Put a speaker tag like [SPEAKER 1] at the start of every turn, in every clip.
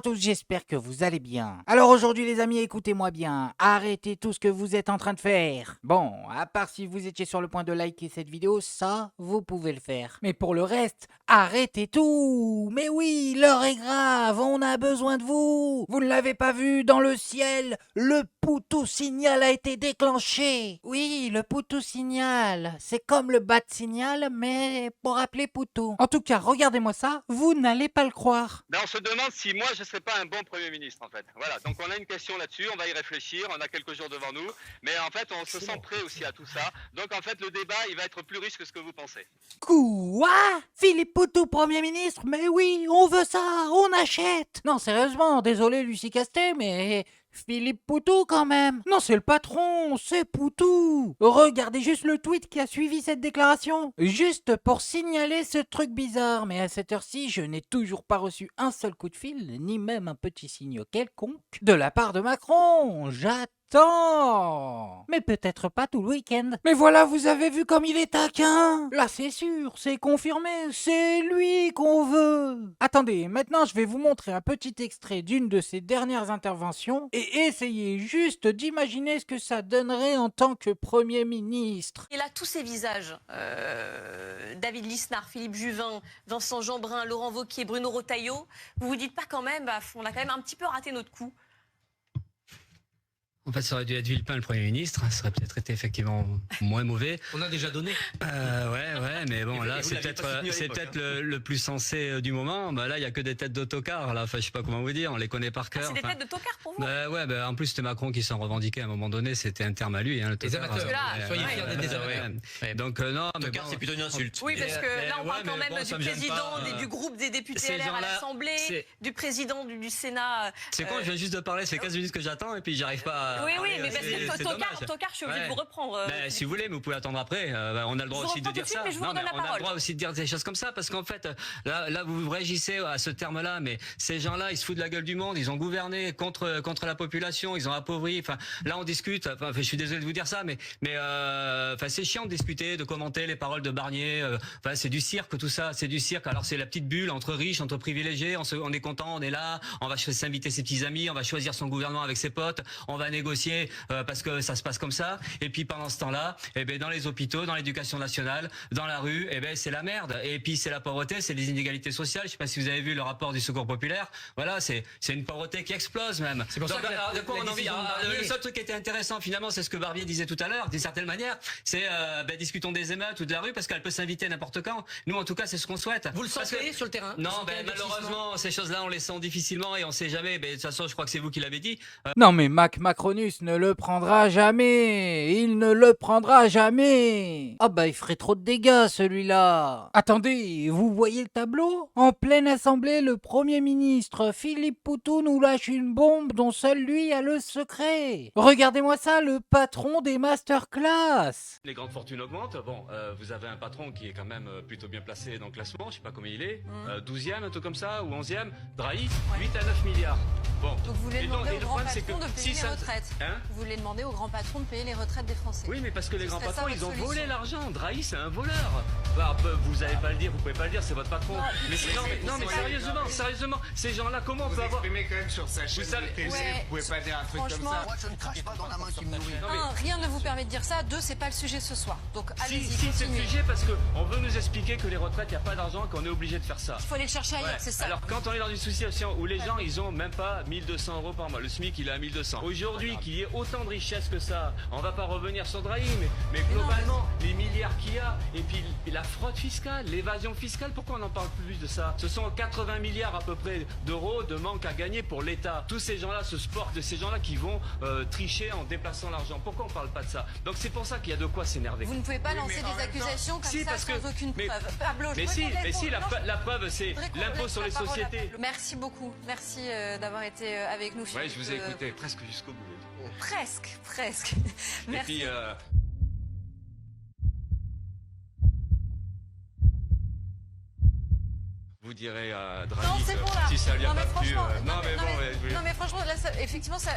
[SPEAKER 1] à tous, j'espère que vous allez bien. Alors aujourd'hui les amis, écoutez-moi bien, arrêtez tout ce que vous êtes en train de faire. Bon, à part si vous étiez sur le point de liker cette vidéo, ça, vous pouvez le faire. Mais pour le reste, arrêtez tout. Mais oui, l'heure est grave, on a besoin de vous. Vous ne l'avez pas vu dans le ciel, le Poutou signal a été déclenché. Oui, le Poutou signal, c'est comme le bat signal, mais pour appeler Poutou. En tout cas, regardez-moi ça, vous n'allez pas le croire.
[SPEAKER 2] Ben, on se demande si moi je serais pas un bon Premier ministre en fait. Voilà, donc on a une question là-dessus, on va y réfléchir, on a quelques jours devant nous, mais en fait on se sent prêt aussi à tout ça. Donc en fait le débat il va être plus riche que ce que vous pensez.
[SPEAKER 1] Quoi? Philippe Poutou, Premier ministre? Mais oui, on veut ça, on achète. Non, sérieusement, désolé Lucie Castet, mais Philippe Poutou quand même. Non, c'est le patron, c'est Poutou. Regardez juste le tweet qui a suivi cette déclaration. Juste pour signaler ce truc bizarre, mais à cette heure-ci, je n'ai toujours pas reçu un seul coup de fil, ni même un petit signe quelconque de la part de Macron. J'attends. Mais peut-être pas tout le week-end. Mais voilà, vous avez vu comme il est taquin. Là, c'est sûr, c'est confirmé, c'est lui qu'on veut. Attendez, maintenant je vais vous montrer un petit extrait d'une de ses dernières interventions et essayez juste d'imaginer ce que ça donnerait en tant que Premier ministre.
[SPEAKER 3] Et là, tous ces visages, David Lisnard, Philippe Juvin, Vincent Jeanbrun, Laurent Wauquiez, Bruno Retailleau, vous vous dites pas quand même, on a quand même un petit peu raté notre coup?
[SPEAKER 4] En fait, ça aurait dû être Villepin le Premier ministre, ça aurait peut-être été effectivement moins mauvais.
[SPEAKER 5] On a déjà donné.
[SPEAKER 4] Ouais, mais bon, là, c'est peut-être le plus sensé du moment. Bah, là, il n'y a que des têtes d'autocar, là, enfin, je sais pas comment vous dire, on les connaît par cœur.
[SPEAKER 3] C'est des têtes de tocard pour vous?
[SPEAKER 4] Ouais, en plus, c'était Macron qui s'en revendiquait à un moment donné, c'était un terme à lui, hein, le
[SPEAKER 5] Les
[SPEAKER 4] tocard.
[SPEAKER 5] amateurs, soyez fiers des amateurs.
[SPEAKER 4] Donc, non, mais
[SPEAKER 5] Tocard, c'est plutôt une insulte.
[SPEAKER 3] Oui, parce que là, on parle quand même du président, du groupe des députés LR à l'Assemblée, du président du Sénat.
[SPEAKER 4] C'est con, je viens juste de parler, c'est 15 minutes que j'attends et puis j'arrive pas à...
[SPEAKER 3] Oui, mais parce que tocard, je suis obligée de vous reprendre.
[SPEAKER 4] Si vous voulez, mais vous pouvez attendre après. On a le droit aussi de dire ça.
[SPEAKER 3] On a le
[SPEAKER 4] droit aussi de dire des choses comme ça parce qu'en fait, là, vous réagissez à ce terme-là, mais ces gens-là, ils se foutent de la gueule du monde. Ils ont gouverné contre la population. Ils ont appauvri. Enfin, là, on discute. Enfin, je suis désolé de vous dire ça, mais c'est chiant de discuter, de commenter les paroles de Barnier. Enfin, c'est du cirque, tout ça. C'est du cirque. Alors, c'est la petite bulle entre riches, entre privilégiés. On est content, on est là. On va s'inviter ses petits amis. On va choisir son gouvernement avec ses potes. On va négocier parce que ça se passe comme ça. Et puis pendant ce temps-là, dans les hôpitaux, dans l'éducation nationale, dans la rue, c'est la merde. Et puis c'est la pauvreté, c'est les inégalités sociales. Je sais pas si vous avez vu le rapport du Secours populaire. Voilà, c'est une pauvreté qui explose même.
[SPEAKER 5] C'est pour ça que
[SPEAKER 4] de quoi on en vit. Le seul truc qui était intéressant finalement, c'est ce que Barbier disait tout à l'heure, d'une certaine manière, c'est discutons des émeutes ou de la rue parce qu'elle peut s'inviter n'importe quand. Nous en tout cas, c'est ce qu'on souhaite.
[SPEAKER 5] Vous le sentez sur le terrain?
[SPEAKER 4] Non, malheureusement, ces choses-là, on les sent difficilement et on sait jamais. De toute façon, je crois que c'est vous qui l'avez dit.
[SPEAKER 1] Non mais Macronus ne le prendra jamais. Il ne le prendra jamais. Ah bah il ferait trop de dégâts celui-là. Attendez, vous voyez le tableau? En pleine assemblée, le Premier ministre Philippe Poutou nous lâche une bombe dont seul lui a le secret. Regardez-moi ça, le patron des masterclass.
[SPEAKER 4] Les grandes fortunes augmentent. Bon, vous avez un patron qui est quand même plutôt bien placé dans le classement. Je sais pas comment il est. 12e, un truc comme ça, ou 11e. Drahi, 8 à 9 milliards. Bon.
[SPEAKER 6] Donc vous voulez demander au grand patron de payer les retraites. Vous voulez demander au grand patron de payer les retraites des Français.
[SPEAKER 4] Oui, mais parce que les grands patrons, ils ont volé l'argent. Drahi, c'est un voleur. Enfin, vous n'allez pas le dire, vous pouvez pas le dire, c'est votre patron. Mais sérieusement, ces gens-là, comment on peut avoir...
[SPEAKER 7] Vous quand même sur sa chaîne de télé, vous pouvez pas dire un truc comme ça.
[SPEAKER 6] Moi, je ne crache pas dans la main qui me nourrit. Rien ne vous permet de dire ça. 2, c'est pas le sujet ce soir. Donc allez-y,
[SPEAKER 4] Si, c'est le sujet parce qu'on veut nous expliquer que les retraites, il n'y a pas d'argent, qu'on est obligé de faire ça.
[SPEAKER 6] Il faut aller le chercher ailleurs, c'est ça.
[SPEAKER 4] Alors quand on est dans une situation où les gens, ils ont même pas 1200 € par mois, le SMIC, il est à 1200. Aujourd'hui, qu'il y ait autant de richesse que ça, on va pas revenir sur Drahi, mais globalement, les milliards qu'il y a, et puis la fraude fiscale, l'évasion fiscale, pourquoi on n'en parle plus de ça? Ce sont 80 milliards à peu près d'euros de manque à gagner pour l'État. Tous ces gens-là se sportent de ces gens-là qui vont tricher en déplaçant l'argent. Pourquoi on parle pas de ça? Donc c'est pour ça qu'il y a de quoi s'énerver.
[SPEAKER 6] Vous ne pouvez pas lancer des accusations comme ça sans aucune preuve. Pablo,
[SPEAKER 4] la preuve, c'est l'impôt sur les sociétés.
[SPEAKER 6] Merci beaucoup. Merci d'avoir été avec nous.
[SPEAKER 4] Ouais, je vous ai écouté presque jusqu'au bout.
[SPEAKER 6] Presque. Merci.
[SPEAKER 4] Et puis, vous direz à Drahi
[SPEAKER 6] non, c'est bon là.
[SPEAKER 4] si ça lui a
[SPEAKER 6] non, mais
[SPEAKER 4] pas plu.
[SPEAKER 6] franchement, non mais franchement, là, effectivement, ça,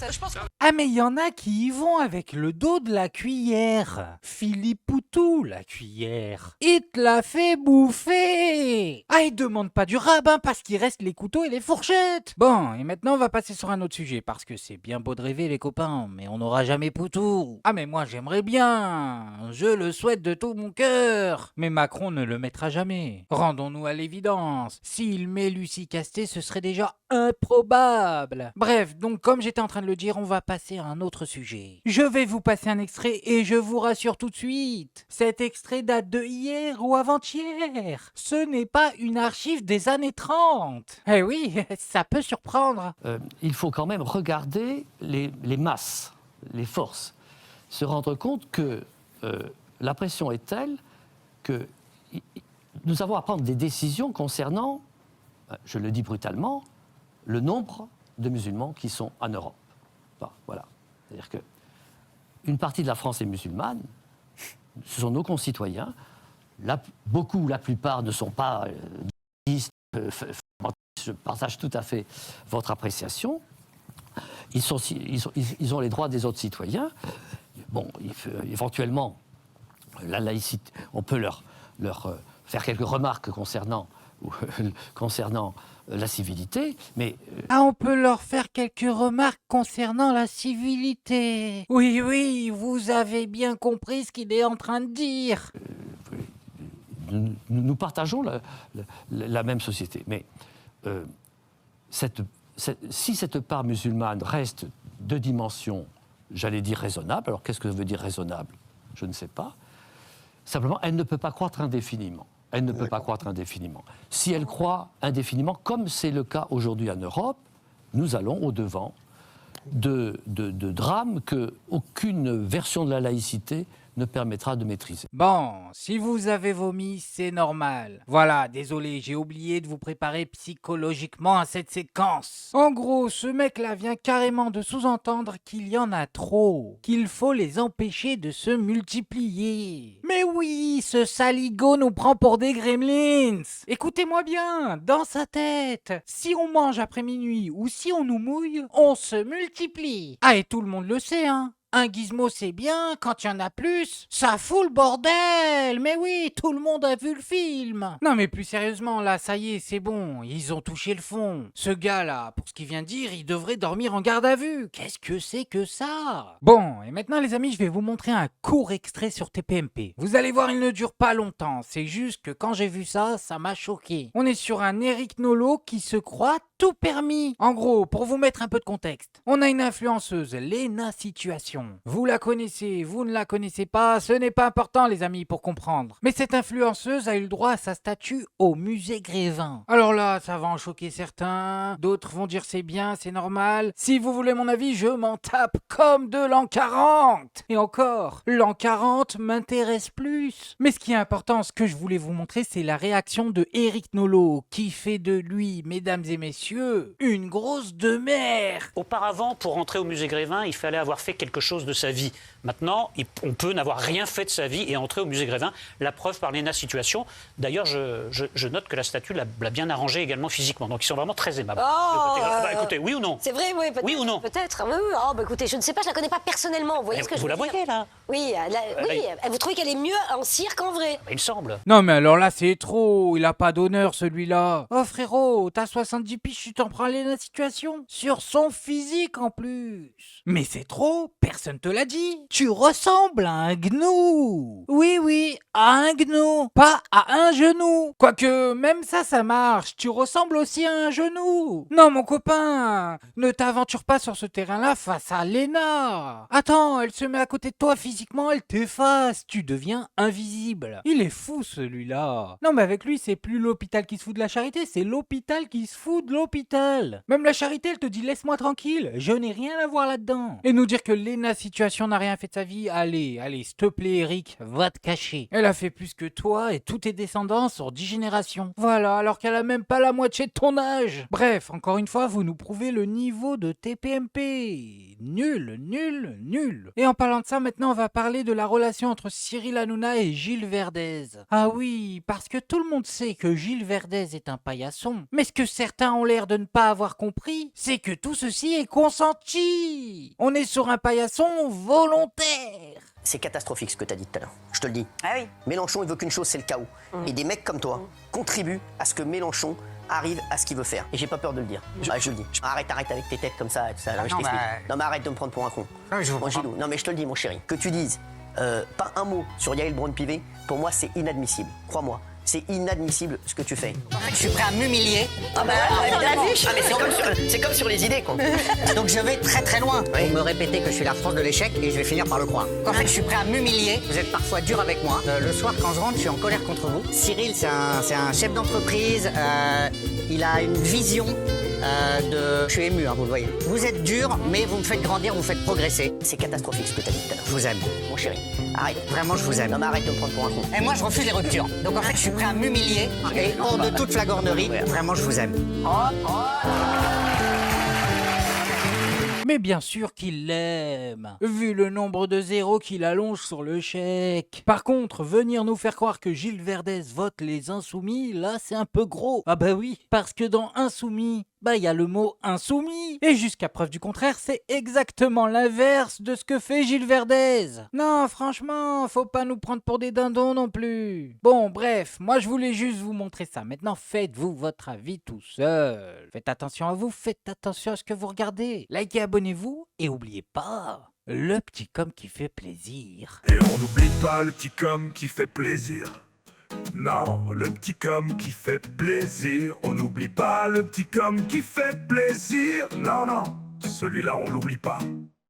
[SPEAKER 6] je pense que...
[SPEAKER 1] Ah mais il y en a qui y vont avec le dos de la cuillère. Philippe Poutou, la cuillère. Il te l'a fait bouffer. Ah, il demande pas du rabbin parce qu'il reste les couteaux et les fourchettes. Bon, et maintenant on va passer sur un autre sujet parce que c'est bien beau de rêver les copains, mais on n'aura jamais Poutou. Ah mais moi j'aimerais bien. Je le souhaite de tout mon cœur. Mais Macron ne le mettra jamais. Rendons-nous à l'évidence. S'il met Lucie Casté, ce serait déjà improbable. Bref, donc comme j'étais en train de le dire, on va passer à un autre sujet. Je vais vous passer un extrait et je vous rassure tout de suite. Cet extrait date de hier ou avant-hier. Ce n'est pas une archive des années 30. Eh oui, ça peut surprendre.
[SPEAKER 8] Il faut quand même regarder les masses, les forces, se rendre compte que la pression est telle que nous avons à prendre des décisions concernant, je le dis brutalement, le nombre de musulmans qui sont en Europe. Enfin, voilà. C'est-à-dire qu'une partie de la France est musulmane, ce sont nos concitoyens, la plupart ne sont pas je partage tout à fait votre appréciation. Ils ont les droits des autres citoyens. Bon, éventuellement, la laïcité, on peut leur faire quelques remarques concernant la civilité, mais...
[SPEAKER 1] Ah, on peut leur faire quelques remarques concernant la civilité. Oui, vous avez bien compris ce qu'il est en train de dire.
[SPEAKER 8] Nous partageons la même société, mais si cette part musulmane reste de dimension, j'allais dire raisonnable, alors qu'est-ce que ça veut dire raisonnable? Je ne sais pas. Simplement, elle ne peut pas croître indéfiniment. Elle ne peut pas croître indéfiniment. Si elle croît indéfiniment, comme c'est le cas aujourd'hui en Europe, nous allons au-devant de drames qu'aucune version de la laïcité ne permettra de maîtriser.
[SPEAKER 1] Bon, si vous avez vomi, c'est normal. Voilà, désolé, j'ai oublié de vous préparer psychologiquement à cette séquence. En gros, ce mec-là vient carrément de sous-entendre qu'il y en a trop, qu'il faut les empêcher de se multiplier. Mais oui, ce saligo nous prend pour des gremlins. Écoutez-moi bien, dans sa tête, si on mange après minuit ou si on nous mouille, on se multiplie. Ah, et tout le monde le sait, hein. Un gizmo c'est bien, quand il y en a plus, ça fout le bordel. Mais oui, tout le monde a vu le film. Non mais plus sérieusement, là, ça y est, c'est bon, ils ont touché le fond. Ce gars-là, pour ce qu'il vient de dire, il devrait dormir en garde à vue. Qu'est-ce que c'est que ça? Bon, et maintenant les amis, je vais vous montrer un court extrait sur TPMP. Vous allez voir, il ne dure pas longtemps, c'est juste que quand j'ai vu ça, ça m'a choqué. On est sur un Eric Nolot qui se croit tout permis. En gros, pour vous mettre un peu de contexte, on a une influenceuse, Lena Situation. Vous la connaissez, vous ne la connaissez pas, ce n'est pas important les amis pour comprendre. Mais cette influenceuse a eu le droit à sa statue au musée Grévin. Alors là, ça va en choquer certains, d'autres vont dire c'est bien, c'est normal. Si vous voulez mon avis, je m'en tape comme de l'an 40. Et encore, l'an 40 m'intéresse plus. Mais ce qui est important, ce que je voulais vous montrer, c'est la réaction de Eric Nolot, qui fait de lui, mesdames et messieurs, une grosse demeure.
[SPEAKER 9] Auparavant, pour entrer au musée Grévin, il fallait avoir fait quelque chose de sa vie. Maintenant, on peut n'avoir rien fait de sa vie et entrer au musée Grévin. La preuve par Lena Situation. D'ailleurs, je note que la statue l'a bien arrangée également physiquement. Donc, ils sont vraiment très aimables. Écoutez, oui ou non?
[SPEAKER 10] C'est vrai, oui, peut-être.
[SPEAKER 9] Oui ou non?
[SPEAKER 10] Peut-être. Oui. Oh, écoutez, je ne sais pas, je la connais pas personnellement. Vous voyez ce que je veux
[SPEAKER 9] la
[SPEAKER 10] dire?
[SPEAKER 9] voyez, là?
[SPEAKER 10] Oui, vous trouvez qu'elle est mieux en cire qu'en vrai?
[SPEAKER 9] Il me semble.
[SPEAKER 1] Non mais alors là c'est trop, il a pas d'honneur celui-là. Oh frérot, t'as 70 piges, tu t'en prends la situation. Sur son physique en plus. Mais c'est trop, personne te l'a dit. Tu ressembles à un gnou. Oui, à un gnou, pas à un genou. Quoique même ça marche, tu ressembles aussi à un genou. Non mon copain, ne t'aventure pas sur ce terrain-là face à Lena. Attends, elle se met à côté de toi physiquement, elle t'efface, tu deviens invisible. Il est fou celui-là. Non mais avec lui c'est plus l'hôpital qui se fout de la charité, c'est l'hôpital qui se fout de l'hôpital. Même la charité elle te dit laisse-moi tranquille, je n'ai rien à voir là-dedans. Et nous dire que Lena la situation n'a rien fait de sa vie, allez, s'il te plaît Eric, va te cacher. Elle a fait plus que toi et tous tes descendants sur 10 générations. Voilà, alors qu'elle a même pas la moitié de ton âge. Bref, encore une fois, vous nous prouvez le niveau de TPMP. Nul. Et en parlant de ça, maintenant on va parler de la relation entre Cyril Hanouna et Gilles Verdez. Ah oui, parce que tout le monde sait que Gilles Verdez est un paillasson. Mais ce que certains ont l'air de ne pas avoir compris, c'est que tout ceci est consenti. On est sur un paillasson volontaire.
[SPEAKER 11] C'est catastrophique ce que tu as dit tout à l'heure. Je te le dis.
[SPEAKER 10] Ah oui.
[SPEAKER 11] Mélenchon, il veut qu'une chose, c'est le chaos. Et des mecs comme toi contribuent à ce que Mélenchon arrive à ce qu'il veut faire. Et j'ai pas peur de le dire. Je le dis. Arrête avec tes têtes comme ça. Tout ça. Je t'explique. Non mais arrête de me prendre pour un con. Mon Gilou. Non mais je te le dis mon chéri. Que tu dises pas un mot sur Yael Braun-Pivet, pour moi c'est inadmissible. Crois-moi. C'est inadmissible ce que tu fais.
[SPEAKER 12] Je suis prêt à m'humilier.
[SPEAKER 11] Ah bah évidemment. Ah mais c'est comme sur les idées quoi.
[SPEAKER 12] Donc je vais très loin pour me répéter que je suis la France de l'échec et je vais finir par le croire. En fait, je suis prêt à m'humilier. Vous êtes parfois dur avec moi. Le soir, quand je rentre, je suis en colère contre vous. Cyril, c'est un chef d'entreprise. Il a une vision de... Je suis ému, hein, vous le voyez. Vous êtes dur, mais vous me faites grandir, vous me faites progresser.
[SPEAKER 11] C'est catastrophique ce que tu as dit tout à l'heure.
[SPEAKER 12] Je vous aime.
[SPEAKER 11] Mon chéri, arrête.
[SPEAKER 12] Vraiment, je vous aime.
[SPEAKER 11] Non mais arrête de me prendre pour un con.
[SPEAKER 12] Et moi, je refuse les ruptures. Donc en fait, je suis prêt à m'humilier. Et hors de toute flagornerie, vraiment, je vous aime.
[SPEAKER 1] Mais bien sûr qu'il l'aime, vu le nombre de zéros qu'il allonge sur le chèque. Par contre, venir nous faire croire que Gilles Verdez vote les insoumis, là c'est un peu gros. Ah bah oui, parce que dans insoumis, il y a le mot insoumis. Et jusqu'à preuve du contraire, c'est exactement l'inverse de ce que fait Gilles Verdez. Non, franchement, faut pas nous prendre pour des dindons non plus. Bon, bref, moi je voulais juste vous montrer ça. Maintenant, faites-vous votre avis tout seul. Faites attention à vous, faites attention à ce que vous regardez. Likez, abonnez-vous et oubliez pas, le petit com qui fait plaisir.
[SPEAKER 13] Et on n'oublie pas le petit com qui fait plaisir. Non, le petit com qui fait plaisir. On n'oublie pas le petit com qui fait plaisir. Non, celui-là on l'oublie pas.